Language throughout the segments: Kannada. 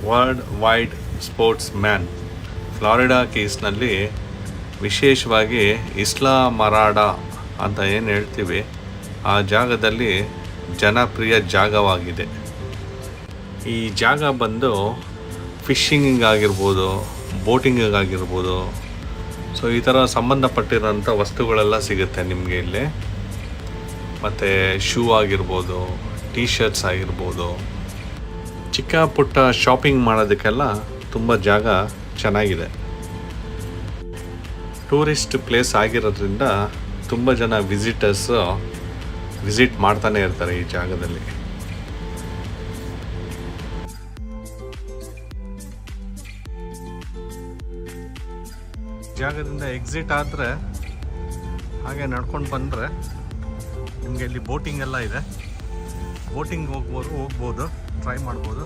World wide sports man Florida ಕೇಸ್ನಲ್ಲಿ ವಿಶೇಷವಾಗಿ ಇಸ್ಲಾಮರಾಡ ಅಂತ ಏನು ಹೇಳ್ತೀವಿ ಆ ಜಾಗದಲ್ಲಿ ಜನಪ್ರಿಯ ಜಾಗವಾಗಿದೆ. ಈ ಜಾಗ ಬಂದು ಫಿಶಿಂಗಿಗಾಗಿರ್ಬೋದು, ಬೋಟಿಂಗಿಗಾಗಿರ್ಬೋದು, ಸೊ ಈ ಥರ ಸಂಬಂಧಪಟ್ಟಿರೋಂಥ ವಸ್ತುಗಳೆಲ್ಲ ಸಿಗುತ್ತೆ ನಿಮಗೆ ಇಲ್ಲಿ. ಮತ್ತು ಶೂ ಆಗಿರ್ಬೋದು, ಟೀ ಶರ್ಟ್ಸ್ ಆಗಿರ್ಬೋದು, ಚಿಕ್ಕ ಪುಟ್ಟ ಶಾಪಿಂಗ್ ಮಾಡೋದಕ್ಕೆಲ್ಲ ತುಂಬ ಜಾಗ ಚೆನ್ನಾಗಿದೆ. ಟೂರಿಸ್ಟ್ ಪ್ಲೇಸ್ ಆಗಿರೋದ್ರಿಂದ ತುಂಬ ಜನ ವಿಸಿಟರ್ಸು ವಿಸಿಟ್ ಮಾಡ್ತಾನೆ ಇರ್ತಾರೆ ಈ ಜಾಗದಲ್ಲಿ. ಜಾಗದಿಂದ ಎಕ್ಸಿಟ್ ಆದರೆ ಹಾಗೆ ನಡ್ಕೊಂಡು ಬಂದರೆ ನಿಮಗೆ ಇಲ್ಲಿ ಬೋಟಿಂಗ್ ಎಲ್ಲ ಇದೆ. ಬೋಟಿಂಗ್ ಹೋಗ್ಬೋದು, ಟ್ರೈ ಮಾಡ್ಬೋದು.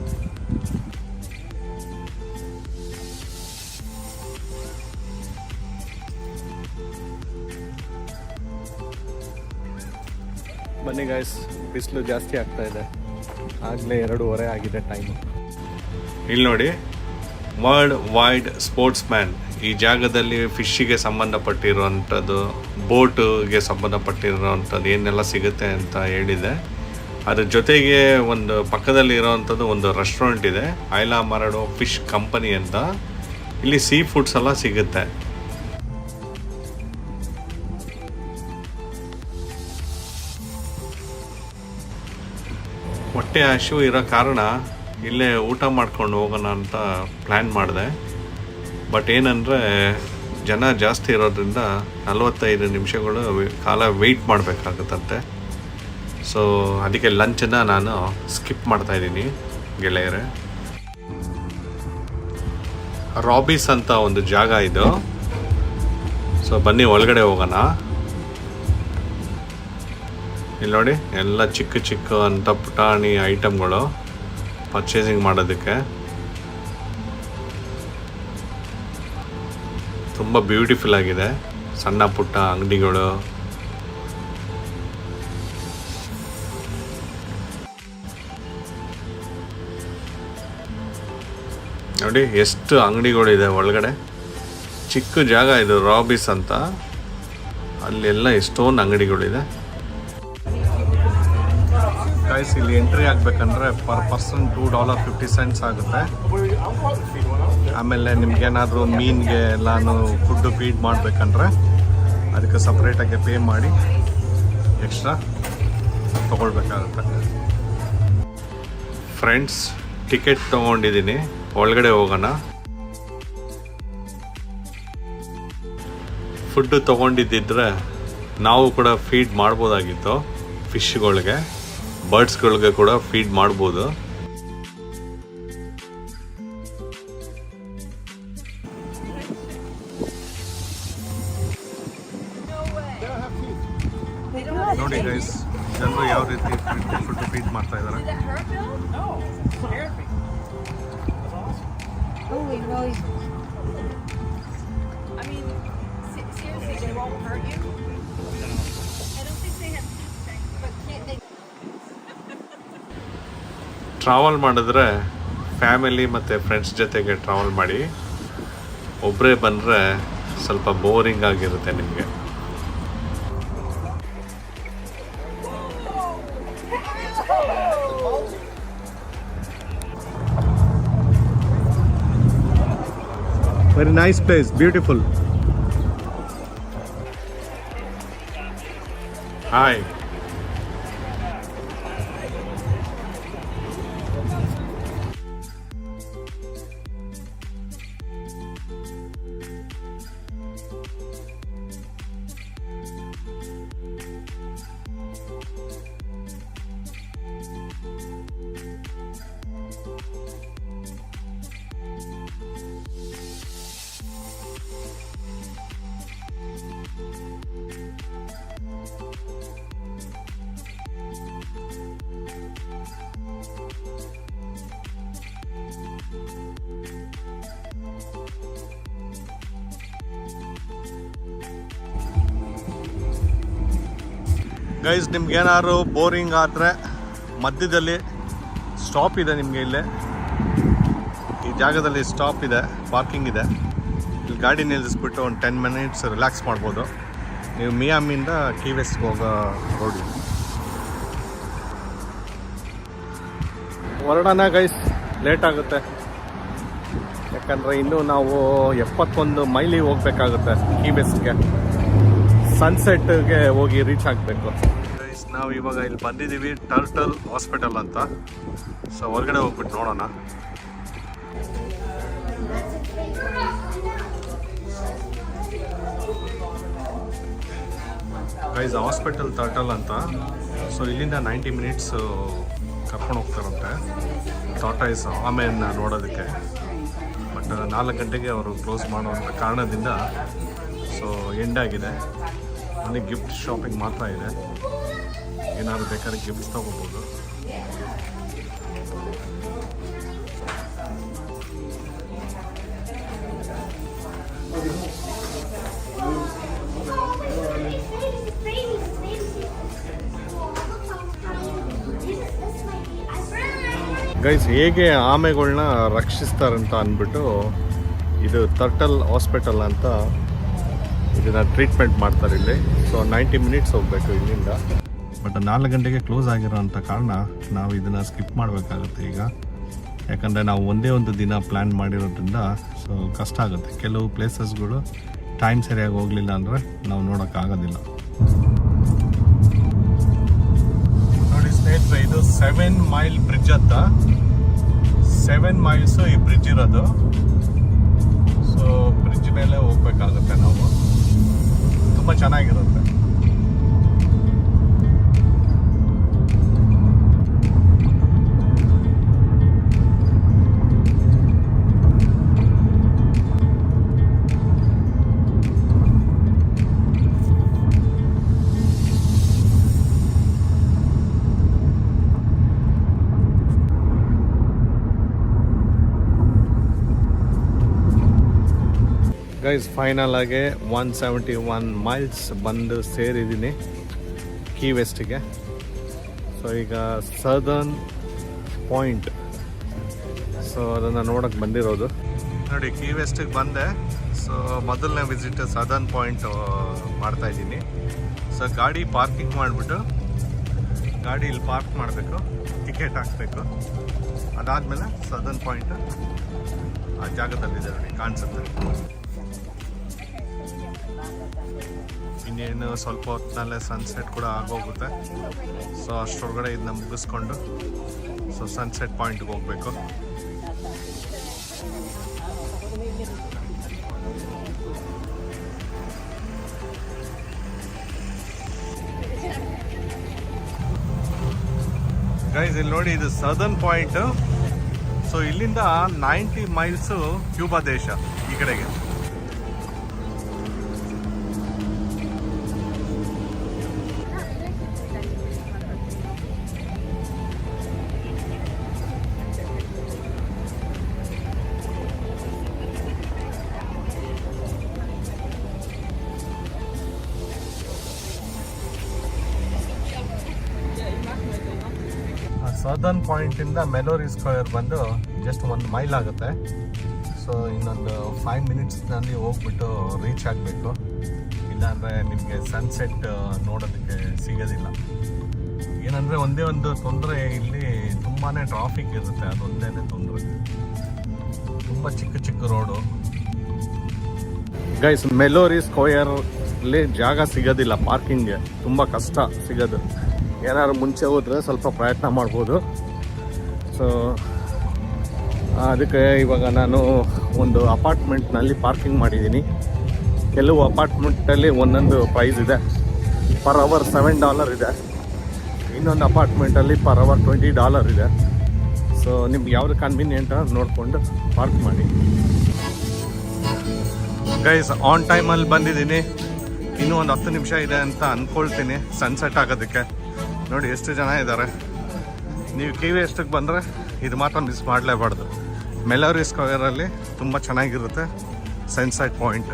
ಬನ್ನಿ ಗಾಯ್ಸ್, ಬಿಸಿಲು ಜಾಸ್ತಿ ಆಗ್ತಾ ಇದೆ. ಆಗಲೇ 2:30 ಆಗಿದೆ ಟೈಮು. ಇಲ್ಲಿ ನೋಡಿ, ವರ್ಲ್ಡ್ ವೈಡ್ ಸ್ಪೋರ್ಟ್ಸ್ ಮ್ಯಾನ್. ಈ ಜಾಗದಲ್ಲಿ ಫಿಶ್ಶಿಗೆ ಸಂಬಂಧಪಟ್ಟಿರುವಂಥದ್ದು, ಬೋಟಿಗೆ ಸಂಬಂಧಪಟ್ಟಿರುವಂಥದ್ದು ಏನೆಲ್ಲ ಸಿಗುತ್ತೆ ಅಂತ ಹೇಳಿದೆ. ಅದ್ರ ಜೊತೆಗೆ ಒಂದು ಪಕ್ಕದಲ್ಲಿ ಇರೋವಂಥದ್ದು ಒಂದು ರೆಸ್ಟೋರೆಂಟ್ ಇದೆ, ಐಲಾಮರಾಡೋ ಫಿಶ್ ಕಂಪನಿ ಅಂತ. ಇಲ್ಲಿ ಸೀ ಫುಡ್ಸ್ ಎಲ್ಲ ಸಿಗುತ್ತೆ. ಹೊಟ್ಟೆ ಹಸಿವು ಇರೋ ಕಾರಣ ಇಲ್ಲೇ ಊಟ ಮಾಡ್ಕೊಂಡು ಹೋಗೋಣ ಅಂತ ಪ್ಲ್ಯಾನ್ ಮಾಡಿದೆ. ಬಟ್ ಏನಂದರೆ ಜನ ಜಾಸ್ತಿ ಇರೋದ್ರಿಂದ 45 ನಿಮಿಷಗಳು ಕಾಲ ವೆಯ್ಟ್ ಮಾಡಬೇಕಾಗುತ್ತಂತೆ. ಸೊ ಅದಕ್ಕೆ ಲಂಚನ್ನು ನಾನು ಸ್ಕಿಪ್ ಮಾಡ್ತಾಯಿದ್ದೀನಿ ಗೆಳೆಯರೇ. ರಾಬಿಸ್ ಅಂತ ಒಂದು ಜಾಗ ಇದು. ಸೊ ಬನ್ನಿ ಒಳಗಡೆ ಹೋಗೋಣ. ಇಲ್ಲಿ ನೋಡಿ, ಎಲ್ಲ ಚಿಕ್ಕ ಚಿಕ್ಕ ಅಂತ ಪುಟಾಣಿ ಐಟಮ್ಗಳು ಪರ್ಚೇಸಿಂಗ್ ಮಾಡೋದಕ್ಕೆ. ತುಂಬ ಬ್ಯೂಟಿಫುಲ್ ಆಗಿದೆ. ಸಣ್ಣ ಪುಟ್ಟ ಅಂಗಡಿಗಳು. ನೋಡಿ ಎಷ್ಟು ಅಂಗಡಿಗಳಿದೆ ಒಳಗಡೆ. ಚಿಕ್ಕ ಜಾಗ ಇದು, ರಾಬಿಸ್ ಅಂತ. ಅಲ್ಲೆಲ್ಲ ಎಷ್ಟೊಂದು ಅಂಗಡಿಗಳಿದೆ. ಗೈಸ್, ಇಲ್ಲಿ ಎಂಟ್ರಿ ಆಗಬೇಕಂದ್ರೆ ಪರ್ ಪರ್ಸನ್ $2.50 ಆಗುತ್ತೆ. ಆಮೇಲೆ ನಿಮ್ಗೇನಾದರೂ ಮೀನಿಗೆ ಎಲ್ಲಾನು ಫುಡ್ಡು ಫೀಡ್ ಮಾಡಬೇಕಂದ್ರೆ ಅದಕ್ಕೆ ಸಪ್ರೇಟಾಗಿ ಪೇ ಮಾಡಿ ಎಕ್ಸ್ಟ್ರಾ ತೊಗೊಳ್ಬೇಕಾಗುತ್ತೆ. ಫ್ರೆಂಡ್ಸ್, ಟಿಕೆಟ್ ತೊಗೊಂಡಿದ್ದೀನಿ, ಒಳಗಡೆ ಹೋಗೋಣ. ಫುಡ್ಡು ತೊಗೊಂಡಿದ್ದಿದ್ರೆ ನಾವು ಕೂಡ ಫೀಡ್ ಮಾಡ್ಬೋದಾಗಿತ್ತು. ಫಿಶ್ಗಳಿಗೆ, ಬರ್ಡ್ಸ್ಗಳಿಗೆ ಕೂಡ ಫೀಡ್ ಮಾಡ್ಬೋದು. ನೋಡಿ ಗೈಸ್, ಜನರು ಯಾವ ರೀತಿ ಫುಡ್ ಫೀಡ್ ಮಾಡ್ತಾ ಇದ್ದಾರೆ. ಟ್ರಾವೆಲ್ ಮಾಡಿದ್ರೆ ಫ್ಯಾಮಿಲಿ ಮತ್ತು ಫ್ರೆಂಡ್ಸ್ ಜೊತೆಗೆ ಟ್ರಾವೆಲ್ ಮಾಡಿ. ಒಬ್ಬರೇ ಬಂದರೆ ಸ್ವಲ್ಪ ಬೋರಿಂಗ್ ಆಗಿರುತ್ತೆ ನಿಮಗೆ. Very nice place, beautiful. Hi. Guys, ನಿಮ್ಗೇನಾದ್ರು ಬೋರಿಂಗ್ ಆದರೆ ಮಧ್ಯದಲ್ಲಿ ಸ್ಟಾಪ್ ಇದೆ ನಿಮಗೆ ಇಲ್ಲೇ. ಈ ಜಾಗದಲ್ಲಿ ಸ್ಟಾಪ್ ಇದೆ, ಪಾರ್ಕಿಂಗ್ ಇದೆ. ಇಲ್ಲಿ ಗಾಡಿ ನಿಲ್ಲಿಸ್ಬಿಟ್ಟು ಒಂದು 10 ಮಿನಿಟ್ಸ್ ರಿಲ್ಯಾಕ್ಸ್ ಮಾಡ್ಬೋದು. ನೀವು ಮಿಯಾಮಿಂದ ಕೀ ವೆಸ್ಟ್ಗೆ ಹೋಗೋ ರೋಡ್. ಹೊರಡೋಣ ಗೈಸ್, ಲೇಟ್ ಆಗುತ್ತೆ. ಯಾಕಂದರೆ ಇನ್ನೂ ನಾವು 71 ಮೈಲಿಗೆ ಹೋಗ್ಬೇಕಾಗುತ್ತೆ ಕೀ ವೆಸ್ಟ್ಗೆ. ಸನ್ಸೆಟ್ಗೆ ಹೋಗಿ ರೀಚ್ ಆಗಬೇಕು. ಗೈಸ್ ನಾವು ಇವಾಗ ಇಲ್ಲಿ ಬಂದಿದ್ದೀವಿ ಟರ್ಟಲ್ ಹಾಸ್ಪಿಟಲ್ ಅಂತ. ಸೊ ಹೊರಗಡೆ ಹೋಗ್ಬಿಟ್ಟು ನೋಡೋಣ. ಗೈಸ್ ಹಾಸ್ಪಿಟಲ್ ಟರ್ಟಲ್ ಅಂತ. ಸೊ ಇಲ್ಲಿಂದ 90 ಮಿನಿಟ್ಸ್ ಕರ್ಕೊಂಡು ಹೋಗ್ತಾರಂತೆ ಟಾಟಾಯ್ಸ್ ಆಮೇಲೆ ನೋಡೋದಕ್ಕೆ. ಬಟ್ 4 ಗಂಟೆಗೆ ಅವರು ಕ್ಲೋಸ್ ಮಾಡೋಂಥ ಕಾರಣದಿಂದ ಸೊ ಎಂಡ್ ಆಗಿದೆ. ಅಲ್ಲಿ ಗಿಫ್ಟ್ ಶಾಪಿಂಗ್ ಮಾತ್ರ ಇದೆ. ಏನಾದ್ರು ಬೇಕಾದ್ರೆ ಗಿಫ್ಟ್ಸ್ ತೊಗೋಬೋದು. ಗೈಸ್ ಹೇಗೆ ಆಮೆಗಳನ್ನ ರಕ್ಷಿಸ್ತಾರಂತ ಅಂದ್ಬಿಟ್ಟು ಇದು ಟರ್ಟಲ್ ಹಾಸ್ಪಿಟಲ್ ಅಂತ ಇದನ್ನು ಟ್ರೀಟ್ಮೆಂಟ್ ಮಾಡ್ತಾರೆ ಇಲ್ಲಿ. ಸೊ 90 ಮಿನಿಟ್ಸ್ ಹೋಗಬೇಕು ಇಲ್ಲಿಂದ. ಬಟ್ 4 ಗಂಟೆಗೆ ಕ್ಲೋಸ್ ಆಗಿರೋಂಥ ಕಾರಣ ನಾವು ಇದನ್ನು ಸ್ಕಿಪ್ ಮಾಡಬೇಕಾಗುತ್ತೆ ಈಗ. ಯಾಕಂದರೆ ನಾವು ಒಂದೇ ಒಂದು ದಿನ ಪ್ಲ್ಯಾನ್ ಮಾಡಿರೋದ್ರಿಂದ ಸೊ ಕಷ್ಟ ಆಗುತ್ತೆ. ಕೆಲವು ಪ್ಲೇಸಸ್ಗಳು ಟೈಮ್ ಸರಿಯಾಗಿ ಹೋಗಲಿಲ್ಲ ಅಂದರೆ ನಾವು ನೋಡೋಕ್ಕಾಗೋದಿಲ್ಲ. ನೋಡಿ ಸ್ನೇಹಿತರೆ, ಇದು 7 ಮೈಲ್ ಬ್ರಿಡ್ಜ್ ಅಂತ. 7 ಮೈಲ್ಸು ಈ ಬ್ರಿಡ್ಜ್ ಇರೋದು. ಸೊ ಬ್ರಿಡ್ಜ್ ಮೇಲೆ ಹೋಗ್ಬೇಕಾಗುತ್ತೆ ನಾವು. ತುಂಬ ಚೆನ್ನಾಗಿರುತ್ತೆ. ಗೈಸ್ ಫೈನಲ್ ಆಗಿ 171 ಮೈಲ್ಸ್ ಬಂದು ಸೇರಿದ್ದೀನಿ ಕೀ ವೆಸ್ಟಿಗೆ. ಸೊ ಈಗ ಸದರ್ನ್ ಪಾಯಿಂಟ್, ಸೊ ಅದನ್ನು ನೋಡೋಕ್ಕೆ ಬಂದಿರೋದು. ನೋಡಿ ಕೀ ವೆಸ್ಟಿಗೆ ಬಂದೆ. ಸೊ ಮೊದಲನೇ ವಿಸಿಟ್ ಸದರ್ನ್ ಪಾಯಿಂಟ್ ಮಾಡ್ತಾಯಿದ್ದೀನಿ. ಸೊ ಗಾಡಿ ಪಾರ್ಕಿಂಗ್ ಮಾಡಿಬಿಟ್ಟು ಗಾಡಿ ಇಲ್ಲಿ ಪಾರ್ಕ್ ಮಾಡಬೇಕು, ಟಿಕೆಟ್ ಹಾಕಬೇಕು. ಅದಾದಮೇಲೆ ಸದರ್ನ್ ಪಾಯಿಂಟ್ ಆ ಜಾಗದಲ್ಲಿದೆ ನೋಡಿ, ಕಾಣಿಸುತ್ತೆ. ಇನ್ನೇನು ಸ್ವಲ್ಪ ಹೊತ್ತಿನಲ್ಲೇ ಸನ್ಸೆಟ್ ಕೂಡ ಆಗೋಗುತ್ತೆ. ಸೊ ಅಷ್ಟರೊಳಗಡೆ ಇದನ್ನ ಮುಗಿಸ್ಕೊಂಡು ಸೊ ಸನ್ಸೆಟ್ ಪಾಯಿಂಟ್ಗೆ ಹೋಗಬೇಕು. ಗೈಸ್ ಇಲ್ಲಿ ನೋಡಿ, ಇದು ಸದರ್ನ್ ಪಾಯಿಂಟ್. ಸೊ ಇಲ್ಲಿಂದ 90 ಮೈಲ್ಸು ಕ್ಯೂಬಾ ದೇಶ ಈ ಕಡೆಗೆ. ಸದರ್ನ್ ಪಾಯಿಂಟಿಂದ ಮೆಲೋರಿ ಸ್ಕ್ವೇರ್ ಬಂದು ಜಸ್ಟ್ 1 ಮೈಲ್ ಆಗುತ್ತೆ. ಸೊ ಇನ್ನೊಂದು 5 ಮಿನಿಟ್ಸ್ನಲ್ಲಿ ಹೋಗ್ಬಿಟ್ಟು ರೀಚ್ ಆಗಬೇಕು. ಇಲ್ಲಾಂದರೆ ನಿಮಗೆ ಸನ್ಸೆಟ್ ನೋಡೋದಕ್ಕೆ ಸಿಗೋದಿಲ್ಲ. ಏನಂದರೆ ಒಂದೇ ಒಂದು ತೊಂದರೆ, ಇಲ್ಲಿ ತುಂಬಾ ಟ್ರಾಫಿಕ್ ಇರುತ್ತೆ. ಅದೊಂದೇ ತೊಂದರೆ. ತುಂಬ ಚಿಕ್ಕ ರೋಡು. ಗೈಸ್ ಮೆಲೋರಿ ಸ್ಕ್ವೇರಲ್ಲಿ ಜಾಗ ಸಿಗೋದಿಲ್ಲ ಪಾರ್ಕಿಂಗ್ಗೆ. ತುಂಬ ಕಷ್ಟ ಸಿಗೋದು. ಏನಾದ್ರು ಮುಂಚೆ ಹೋದರೆ ಸ್ವಲ್ಪ ಪ್ರಯತ್ನ ಮಾಡ್ಬೋದು. ಸೊ ಅದಕ್ಕೆ ಇವಾಗ ನಾನು ಒಂದು ಅಪಾರ್ಟ್ಮೆಂಟ್ನಲ್ಲಿ ಪಾರ್ಕಿಂಗ್ ಮಾಡಿದ್ದೀನಿ. ಕೆಲವು ಅಪಾರ್ಟ್ಮೆಂಟಲ್ಲಿ ಒಂದೊಂದು ಪ್ರೈಸ್ ಇದೆ. ಪರ್ ಅವರ್ $7 ಇದೆ. ಇನ್ನೊಂದು ಅಪಾರ್ಟ್ಮೆಂಟಲ್ಲಿ ಪರ್ ಅವರ್ $20 ಇದೆ. ಸೊ ನಿಮ್ಗೆ ಯಾವುದು ಕನ್ವೀನಿಯೆಂಟ್ ನೋಡಿಕೊಂಡು ಪಾರ್ಕ್ ಮಾಡಿ. ಗೈಸ್ ಆನ್ ಟೈಮಲ್ಲಿ ಬಂದಿದ್ದೀನಿ. ಇನ್ನೂ ಒಂದು 10 ನಿಮಿಷ ಇದೆ ಅಂತ ಅಂದ್ಕೊಳ್ತೀನಿ ಸನ್ಸೆಟ್ ಆಗೋದಕ್ಕೆ. ನೋಡಿ ಎಷ್ಟು ಜನ ಇದ್ದಾರೆ. ನೀವು ಕೀ ವೆಸ್ಟಿಗೆ ಬಂದರೆ ಇದು ಮಾತ್ರ ಮಿಸ್ ಮಾಡಲೇಬಾರ್ದು. ಮೆಲೋರಿ ಸ್ಕ್ವೇರಲ್ಲಿ ತುಂಬ ಚೆನ್ನಾಗಿರುತ್ತೆ ಸನ್ಸೆಟ್ ಪಾಯಿಂಟ್.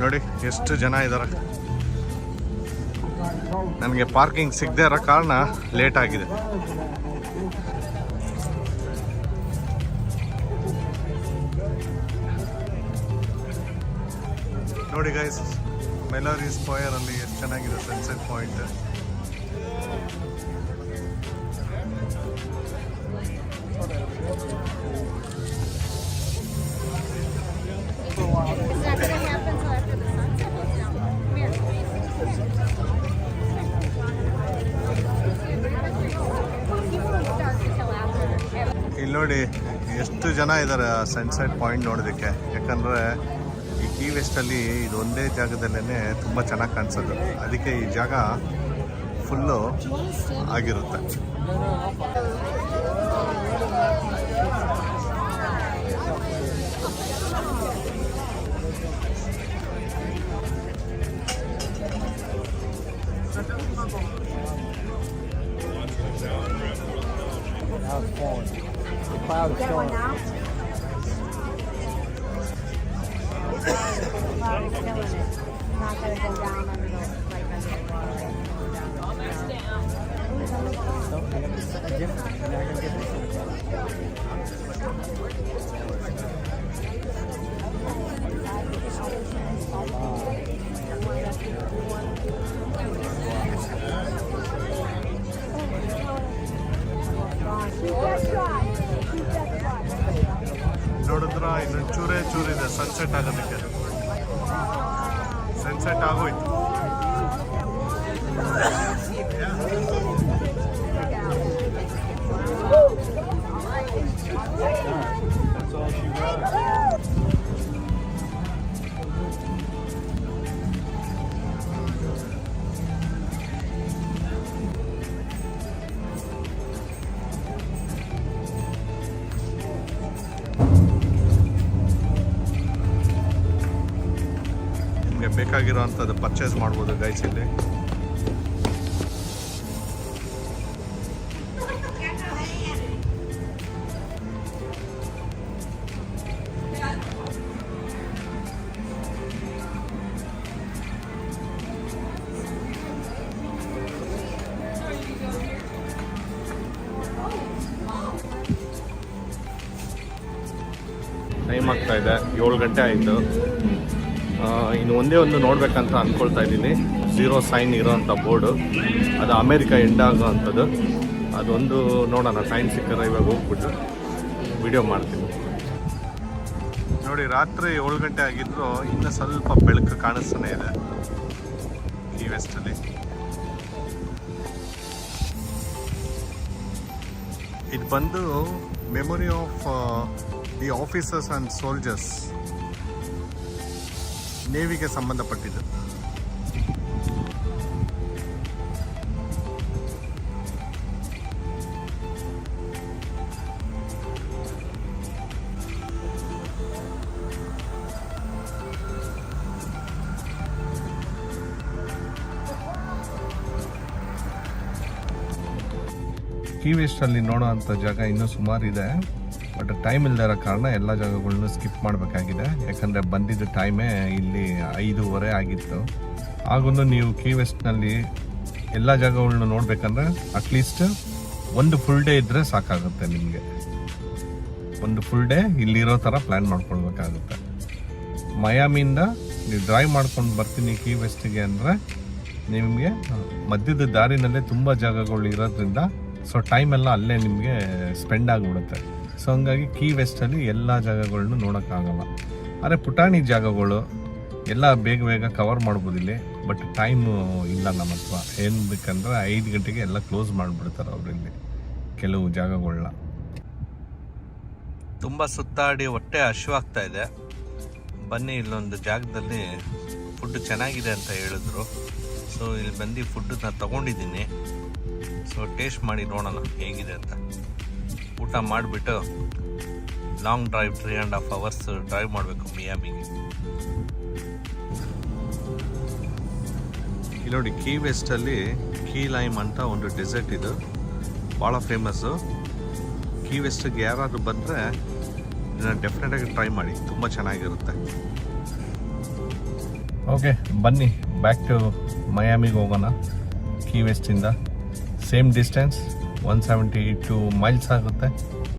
ನೋಡಿ ಎಷ್ಟು ಜನ ಇದ್ದಾರೆ. ನನಗೆ ಪಾರ್ಕಿಂಗ್ ಸಿಗದೇ ಇರೋ ಕಾರಣ ಲೇಟ್ ಆಗಿದೆ. ನೋಡಿ ಗೈಸ್, ಮೆಲೋರಿ ಸ್ಕ್ವೇರ್ ಅಲ್ಲಿ ಎಷ್ಟು ಚೆನ್ನಾಗಿದೆ ಸನ್ಸೆಟ್ ಪಾಯಿಂಟ್. ಇಲ್ಲಿ ನೋಡಿ ಎಷ್ಟು ಜನ ಇದ್ದಾರೆ ಸನ್ಸೆಟ್ ಪಾಯಿಂಟ್ ನೋಡೋದಕ್ಕೆ. ಯಾಕಂದರೆ ಈ ಕೀ ವೆಸ್ಟಲ್ಲಿ ಇದು ಒಂದೇ ಜಾಗದಲ್ಲೇ ತುಂಬ ಚೆನ್ನಾಗಿ ಕಾಣಿಸೋದು. ಅದಕ್ಕೆ ಈ ಜಾಗ ಫುಲ್ಲು ಆಗಿರುತ್ತೆ. The cloud is going. Cloud is killing it. Not gonna go down under the like under the water. ನೋಡಿದ್ರ ಇನ್ನೊಂದು ಚೂರಿದೆ ಸನ್ಸೆಟ್ ಆಗೋದಕ್ಕೆ. ಸನ್ಸೆಟ್ ಆಗೋಯ್ತು. ಬೇಕಾಗಿರೋಂಥದ್ದು ಪರ್ಚೇಸ್ ಮಾಡ್ಬೋದು ಗೈಸ್ ಇಲ್ಲಿ. ಟೈಮ್ ಆಗ್ತಾ ಇದೆ, 7 ಗಂಟೆ ಆಯಿತು. ಇನ್ನು ಒಂದೇ ಒಂದು ನೋಡ್ಬೇಕಂತ ಅಂದ್ಕೊಳ್ತಾ ಇದ್ದೀನಿ. 0 ಸೈನ್ ಇರೋವಂಥ ಬೋರ್ಡು, ಅದು ಅಮೇರಿಕಾ ಎಂಡ್ ಆಗೋ ಅಂಥದ್ದು. ಅದೊಂದು ನೋಡೋಣ, ಟೈಮ್ ಸಿಕ್ಕರೆ ಇವಾಗ ಹೋಗ್ಬಿಟ್ಟು ವಿಡಿಯೋ ಮಾಡ್ತೀನಿ. ನೋಡಿ, ರಾತ್ರಿ 7 ಗಂಟೆ ಆಗಿದ್ರು ಇನ್ನೂ ಸ್ವಲ್ಪ ಬೆಳಕು ಕಾಣಿಸ್ತಾನೆ ಇದೆ ಕೀ ವೆಸ್ಟಲ್ಲಿ. ಇದು ಬಂದು memory of the officers and soldiers, ನೇವಿಗೆ ಸಂಬಂಧಪಟ್ಟಿದ್ದು. ಕೀ ವೆಸ್ಟಲ್ಲಿ ನೋಡೋ ಅಂಥ ಜಾಗ ಇನ್ನೂ ಸುಮಾರು ಇದೆ. ಬಟ್ ಟೈಮ್ ಇಲ್ಲದೆ ಇರೋ ಕಾರಣ ಎಲ್ಲ ಜಾಗಗಳನ್ನೂ ಸ್ಕಿಪ್ ಮಾಡಬೇಕಾಗಿದೆ. ಯಾಕಂದರೆ ಬಂದಿದ್ದ ಟೈಮೇ ಇಲ್ಲಿ 5:30 ಆಗಿತ್ತು. ಹಾಗೂ ನೀವು ಕೀ ವೆಸ್ಟ್ನಲ್ಲಿ ಎಲ್ಲ ಜಾಗಗಳನ್ನ ನೋಡಬೇಕಂದ್ರೆ ಅಟ್ಲೀಸ್ಟ್ ಒಂದು ಫುಲ್ ಡೇ ಇದ್ದರೆ ಸಾಕಾಗುತ್ತೆ. ನಿಮಗೆ ಒಂದು ಫುಲ್ ಡೇ ಇಲ್ಲಿರೋ ಥರ ಪ್ಲ್ಯಾನ್ ಮಾಡ್ಕೊಳ್ಬೇಕಾಗುತ್ತೆ. ಮಯಾಮಿಯಿಂದ ನೀವು ಡ್ರೈವ್ ಮಾಡ್ಕೊಂಡು ಬರ್ತೀನಿ ಕೀ ವೆಸ್ಟಿಗೆ ಅಂದರೆ ನಿಮಗೆ ಮಧ್ಯದ ದಾರಿನಲ್ಲೇ ತುಂಬ ಜಾಗಗಳು ಇರೋದ್ರಿಂದ ಸೊ ಟೈಮೆಲ್ಲ ಅಲ್ಲೇ ನಿಮಗೆ ಸ್ಪೆಂಡ್ ಆಗಿಬಿಡುತ್ತೆ. ಸೊ ಹಂಗಾಗಿ ಕೀ ವೆಸ್ಟಲ್ಲಿ ಎಲ್ಲ ಜಾಗಗಳನ್ನೂ ನೋಡೋಕ್ಕಾಗಲ್ಲ. ಆದರೆ ಪುಟಾಣಿ ಜಾಗಗಳು ಎಲ್ಲ ಬೇಗ ಕವರ್ ಮಾಡ್ಬೋದು ಇಲ್ಲಿ. ಬಟ್ ಟೈಮು ಇಲ್ಲ ನಮ್ಮ ಹತ್ರ. ಏನು ಬೇಕಂದ್ರೆ 5 ಗಂಟೆಗೆ ಎಲ್ಲ ಕ್ಲೋಸ್ ಮಾಡಿಬಿಡ್ತಾರೆ ಅವರು ಇಲ್ಲಿ ಕೆಲವು ಜಾಗಗಳನ್ನ. ತುಂಬ ಸುತ್ತಾಡಿ ಹೊಟ್ಟೆ ಹಸಿವಾಗ್ತಾ ಇದೆ. ಬನ್ನಿ, ಇಲ್ಲೊಂದು ಜಾಗದಲ್ಲಿ ಫುಡ್ ಚೆನ್ನಾಗಿದೆ ಅಂತ ಹೇಳಿದ್ರು. ಸೊ ಇಲ್ಲಿ ಬಂದು ಫುಡ್ಡನ್ನ ತೊಗೊಂಡಿದ್ದೀನಿ. ಸೊ ಟೇಸ್ಟ್ ಮಾಡಿ ನೋಡೋಣ ಹೇಗಿದೆ ಅಂತ. ಊಟ ಮಾಡಿಬಿಟ್ಟು ಲಾಂಗ್ ಡ್ರೈವ್ 3.5 hours ಡ್ರೈವ್ ಮಾಡಬೇಕು ಮಿಯಾಮಿಗೆ. ಇಲ್ಲಿ ನೋಡಿ, ಕೀ ವೆಸ್ಟಲ್ಲಿ ಕೀ ಲೈಮ್ ಅಂತ ಒಂದು ಡೆಸರ್ಟ್ ಇದು ಭಾಳ ಫೇಮಸ್ಸು. ಕೀ ವೆಸ್ಟಿಗೆ ಯಾರಾದರೂ ಬಂದರೆ ಇದನ್ನು ಡೆಫಿನೆಟಾಗಿ ಟ್ರೈ ಮಾಡಿ, ತುಂಬ ಚೆನ್ನಾಗಿರುತ್ತೆ. ಓಕೆ, ಬನ್ನಿ ಬ್ಯಾಕ್ ಟು ಮಯಾಮಿಗೆ ಹೋಗೋಣ. ಕೀ ವೆಸ್ಟಿಂದ ಸೇಮ್ ಡಿಸ್ಟೆನ್ಸ್ 172 miles ಆಗುತ್ತೆ.